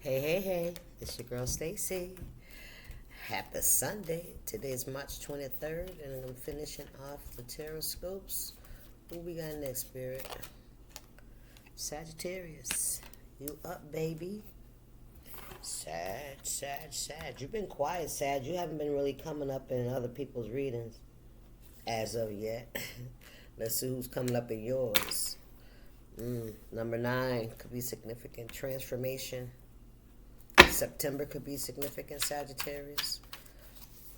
Hey, hey, hey, it's your girl Stacy. Happy Sunday. Today's March 23rd, and I'm finishing off the tarot scopes. Who we got next, Spirit? Sagittarius. You up, baby? Sag. You've been quiet, Sag. You haven't been really coming up in other people's readings as of yet. Let's see who's coming up in yours. Number 9 could be significant transformation. September could be significant, Sagittarius.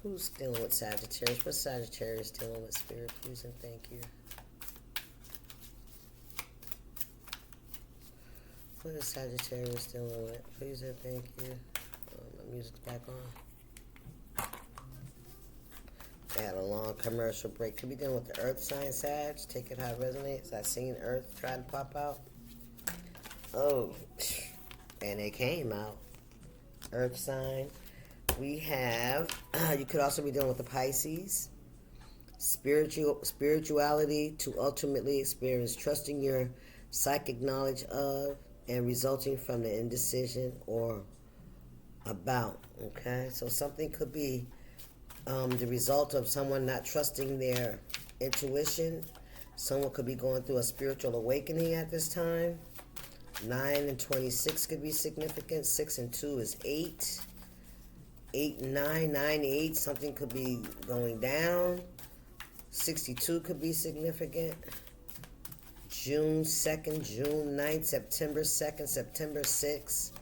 Who's dealing with Sagittarius? What's Sagittarius dealing with, Spirit? Please and thank you. What is Sagittarius dealing with? Please and thank you. My music's back on. They had a long commercial break. Could be dealing with the Earth sign, Sag. Take it how it resonates. I seen Earth try to pop out. Oh, and it came out. Earth sign. We have, you could also be dealing with the Pisces. Spirituality to ultimately experience, trusting your psychic knowledge of and resulting from the indecision or about. Okay, so something could be the result of someone not trusting their intuition. Someone could be going through a spiritual awakening at this time. 9 and 26 could be significant. 6 and 2 is 8. 8 and 9, 9 and 8, something could be going down. 62 could be significant. June 2nd, June 9th, September 2nd, September 6th,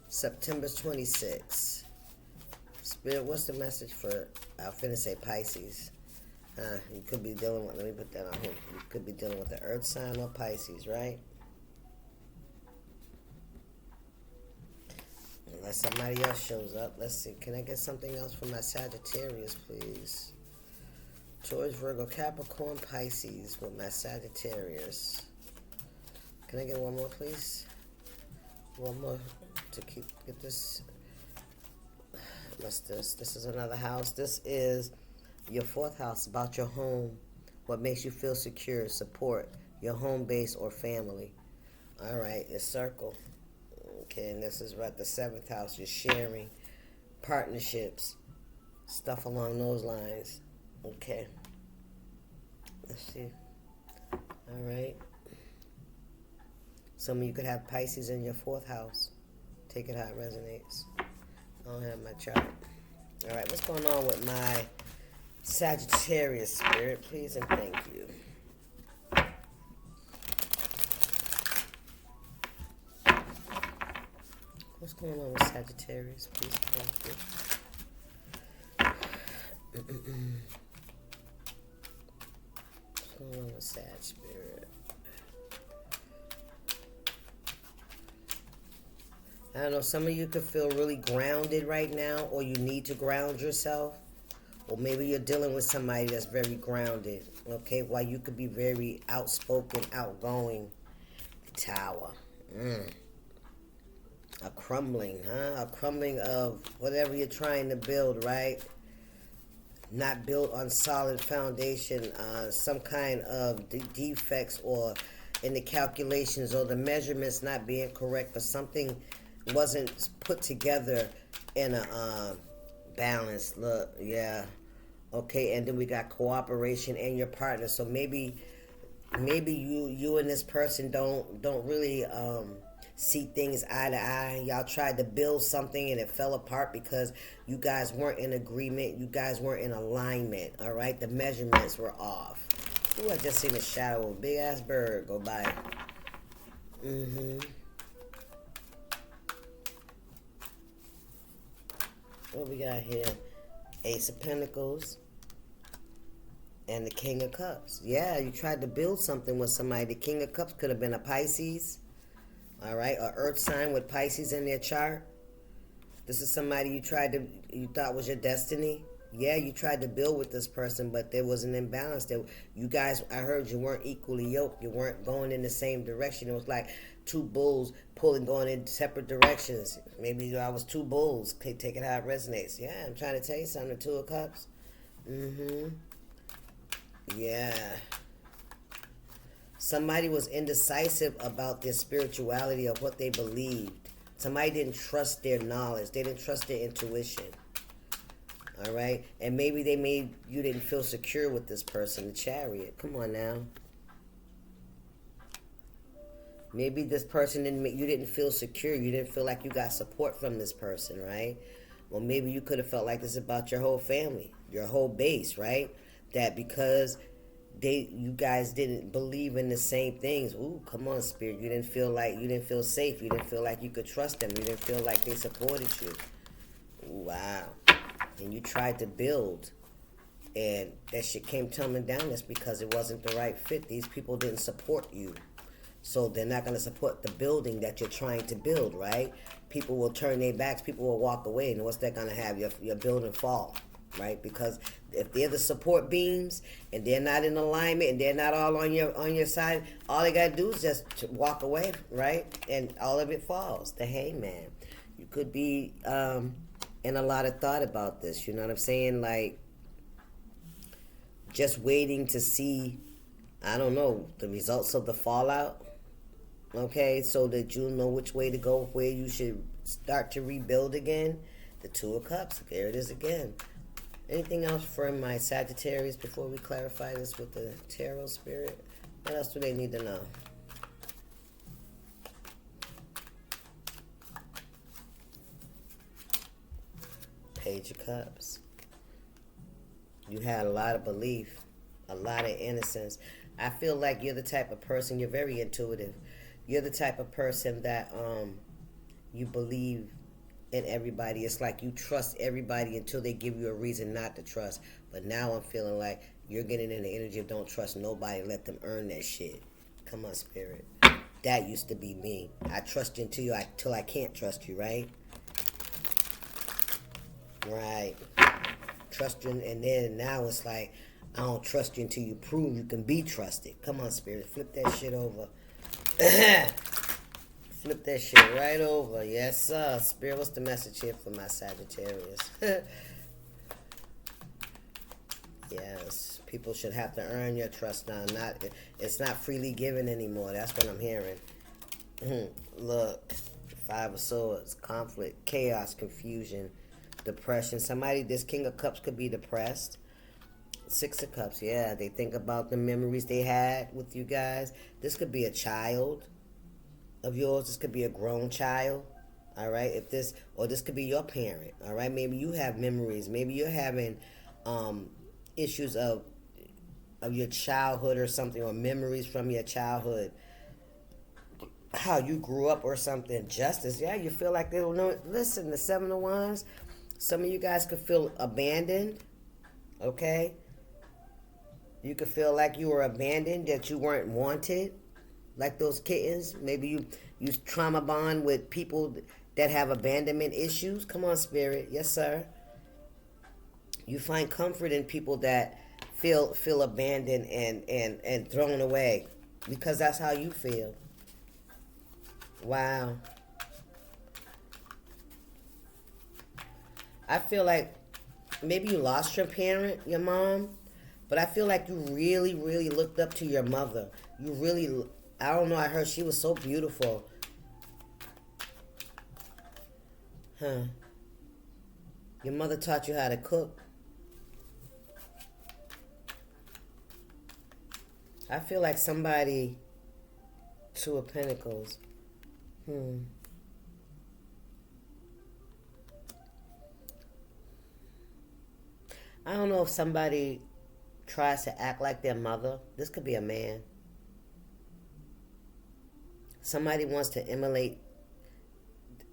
September 26th. Spirit, what's the message for, I'm finna say Pisces. You could be dealing with, let me put that on here. You could be dealing with the Earth sign or Pisces, right? Unless somebody else shows up. Let's see. Can I get something else from my Sagittarius, please? Taurus, Virgo, Capricorn, Pisces with my Sagittarius. Can I get one more, please? One more to get this. What's this? This is another house. This is your 4th house, about your home. What makes you feel secure, support, your home base or family. All right, it's circle. Okay, and this is what the 7th house, you're sharing, partnerships, stuff along those lines. Okay. Let's see. All right. Some of you could have Pisces in your 4th house. Take it how it resonates. I don't have my chart. All right, what's going on with my Sagittarius, Spirit? Please and thank you. What's going on with Sagittarius? Please, thank you. What's going on with Sag, Spirit? I don't know, some of you could feel really grounded right now, or you need to ground yourself. Or maybe you're dealing with somebody that's very grounded, okay? While you could be very outspoken, outgoing. The Tower. A crumbling, huh? A crumbling of whatever you're trying to build, right? Not built on solid foundation, some kind of defects or in the calculations or the measurements not being correct, or something wasn't put together in a balance. Look, yeah. Okay, and then we got cooperation and your partner. So maybe you and this person don't really see things eye to eye. Y'all tried to build something and it fell apart because you guys weren't in agreement. You guys weren't in alignment. All right, the measurements were off. Ooh, I just seen a shadow of a big ass bird go by. What we got here? Ace of Pentacles and the King of Cups. Yeah, you tried to build something with somebody. The King of Cups could have been a Pisces. All right, a Earth sign with Pisces in their chart. This is somebody you thought was your destiny. Yeah, you tried to build with this person, but there was an imbalance. You guys, I heard you weren't equally yoked. You weren't going in the same direction. It was like two bulls going in separate directions. Maybe I was two bulls. Okay, take it how it resonates. Yeah, I'm trying to tell you something. The 2 of Cups. Yeah. Somebody was indecisive about their spirituality, of what they believed. Somebody didn't trust their knowledge. They didn't trust their intuition. All right? And maybe you didn't feel secure with this person, the Chariot. Come on now. Maybe this person you didn't feel secure. You didn't feel like you got support from this person, right? Well, maybe you could have felt like this about your whole family, your whole base, right? That because you guys didn't believe in the same things. Ooh, come on, Spirit. You didn't feel safe. You didn't feel like you could trust them. You didn't feel like they supported you. Ooh, wow. And you tried to build, and that shit came tumbling down. That's because it wasn't the right fit. These people didn't support you. So they're not going to support the building that you're trying to build, right? People will turn their backs. People will walk away. And what's that going to have? Your building fall, right? Because if they're the support beams and they're not in alignment and they're not all on your side, all they got to do is just walk away, right? And all of it falls. The Hangman. You could be in a lot of thought about this. You know what I'm saying? Like, just waiting to see, I don't know, the results of the fallout. Okay, so that you'll know which way to go, where you should start to rebuild again. The Two of Cups, there it is again. Anything else for my Sagittarius before we clarify this with the Tarot Spirit? What else do they need to know? Page of Cups. You had a lot of belief, a lot of innocence. I feel like you're the type of person, you're very intuitive. You're the type of person that you believe in everybody. It's like you trust everybody until they give you a reason not to trust. But now I'm feeling like you're getting in the energy of don't trust nobody. Let them earn that shit. Come on, Spirit. That used to be me. I trust you until I can't trust you, right? Right. Trust you, and then now it's like, I don't trust you until you prove you can be trusted. Come on, Spirit. Flip that shit over. Flip that shit right over. Yes, sir. Spirit, what's the message here for my Sagittarius? Yes. People should have to earn your trust now. It's not freely given anymore. That's what I'm hearing. Look. Five of Swords. Conflict. Chaos. Confusion. Depression. This King of Cups could be depressed. Six of Cups, yeah. They think about the memories they had with you guys. This could be a child of yours. This could be a grown child. All right. This could be your parent. All right. Maybe you have memories. Maybe you're having issues of your childhood or something, or memories from your childhood. How you grew up or something. Justice. Yeah, you feel like they don't know. Listen, the Seven of Wands. Some of you guys could feel abandoned. Okay. You could feel like you were abandoned, that you weren't wanted, like those kittens. Maybe you trauma bond with people that have abandonment issues. Come on, Spirit. Yes, sir. You find comfort in people that feel abandoned and thrown away, because that's how you feel. Wow. I feel like maybe you lost your parent, your mom. But I feel like you really, really looked up to your mother. You really, I don't know, I heard she was so beautiful. Huh. Your mother taught you how to cook. I feel like somebody, Two of Pentacles. I don't know if somebody tries to act like their mother. This could be a man. Somebody wants to emulate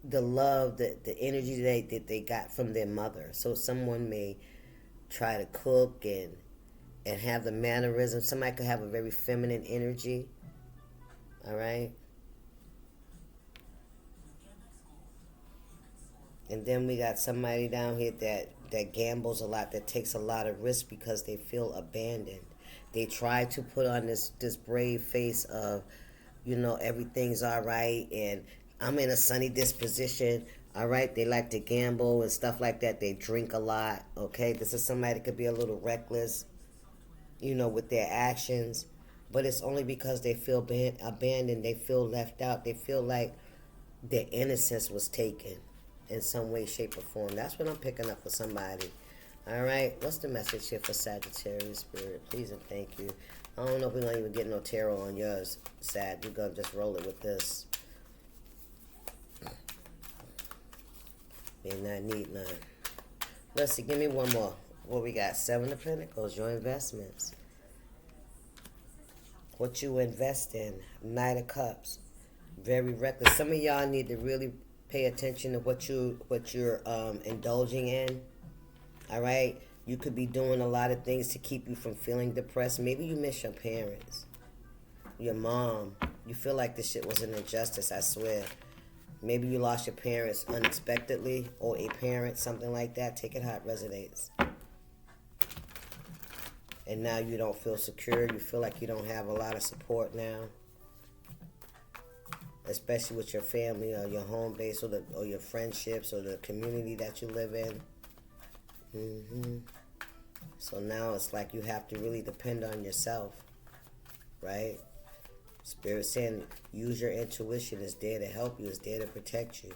the love, the energy that they got from their mother. So someone may try to cook and have the mannerisms. Somebody could have a very feminine energy. All right. And then we got somebody down here that gambles a lot, that takes a lot of risk because they feel abandoned. They try to put on this brave face of, everything's all right and I'm in a sunny disposition. All right. They like to gamble and stuff like that. They drink a lot. Okay. This is somebody that could be a little reckless, with their actions. But it's only because they feel abandoned. They feel left out. They feel like their innocence was taken in some way, shape, or form. That's what I'm picking up for somebody. All right, what's the message here for Sagittarius Spirit? Please and thank you. I don't know if we're going to even get no tarot on yours, Sag. We're going to just roll it with this. May not need none. Let's see, give me one more. What we got? Seven of Pentacles, your investments. What you invest in. Knight of Cups. Very reckless. Some of y'all need to really pay attention to what you're indulging in. All right? You could be doing a lot of things to keep you from feeling depressed. Maybe you miss your parents, your mom. You feel like this shit was an injustice, I swear. Maybe you lost your parents unexpectedly, or a parent, something like that. Take it how it resonates. And now you don't feel secure. You feel like you don't have a lot of support now, especially with your family or your home base or your friendships or the community that you live in. So now it's like you have to really depend on yourself, right? Spirit saying, use your intuition. It's there to help you. It's there to protect you.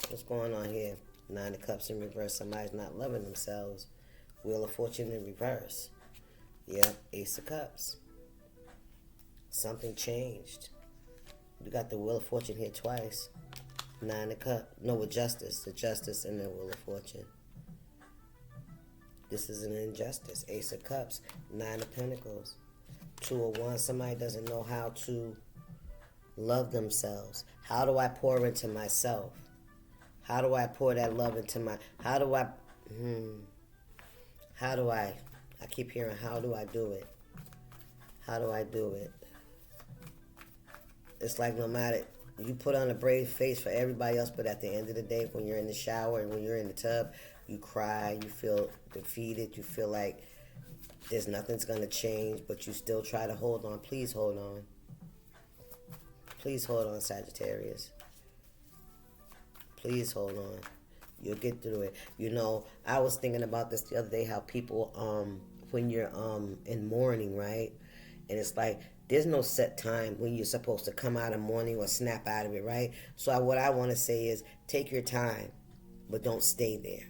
What's going on here? Nine of Cups in reverse. Somebody's not loving themselves. Wheel of Fortune in reverse. Yep, Ace of Cups. Something changed. You got the Wheel of Fortune here twice. Nine of Cups. No, with Justice. The Justice and the Wheel of Fortune. This is an injustice. Ace of Cups. Nine of Pentacles. Two of Wands. Somebody doesn't know how to love themselves. How do I pour into myself? How do I pour that love into my... How do I... I keep hearing, how do I do it? How do I do it? It's like no matter... You put on a brave face for everybody else, but at the end of the day, when you're in the shower and when you're in the tub, you cry, you feel defeated, you feel like there's nothing's going to change, but you still try to hold on. Please hold on. Please hold on, Sagittarius. Please hold on. You'll get through it. You know, I was thinking about this the other day, how people, when you're in mourning, right? And it's like, there's no set time when you're supposed to come out of mourning or snap out of it, right? So what I want to say is, take your time, but don't stay there.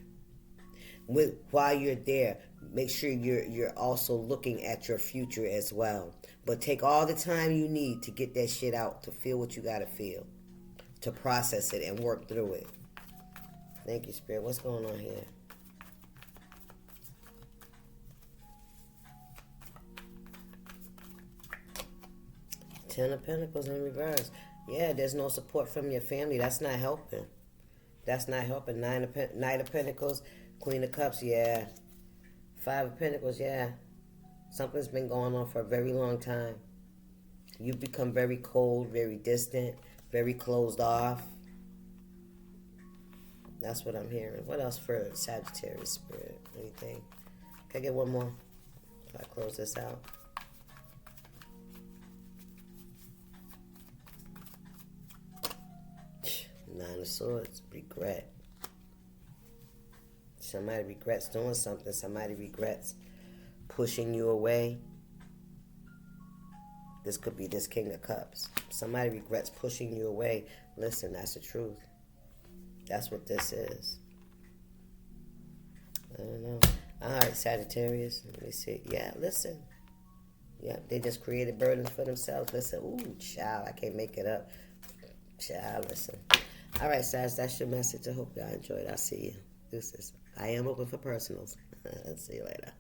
While you're there, make sure you're also looking at your future as well. But take all the time you need to get that shit out, to feel what you got to feel, to process it and work through it. Thank you, Spirit. What's going on here? Ten of Pentacles in reverse. Yeah, there's no support from your family. That's not helping. That's not helping. Knight of Pentacles, Queen of Cups, yeah. Five of Pentacles, yeah. Something's been going on for a very long time. You've become very cold, very distant, very closed off. That's what I'm hearing. What else for Sagittarius Spirit? Anything? Can I get one more? If I close this out. Nine of Swords. Regret. Somebody regrets doing something. Somebody regrets pushing you away. This could be this King of Cups. Somebody regrets pushing you away. Listen, that's the truth. That's what this is. I don't know. All right, Sagittarius. Let me see. Yeah, listen. Yep, they just created burdens for themselves. Listen, ooh, child, I can't make it up. Child, listen. All right, Sag, that's your message. I hope y'all enjoyed. I'll see you. Deuces. I am open for personals. See you later.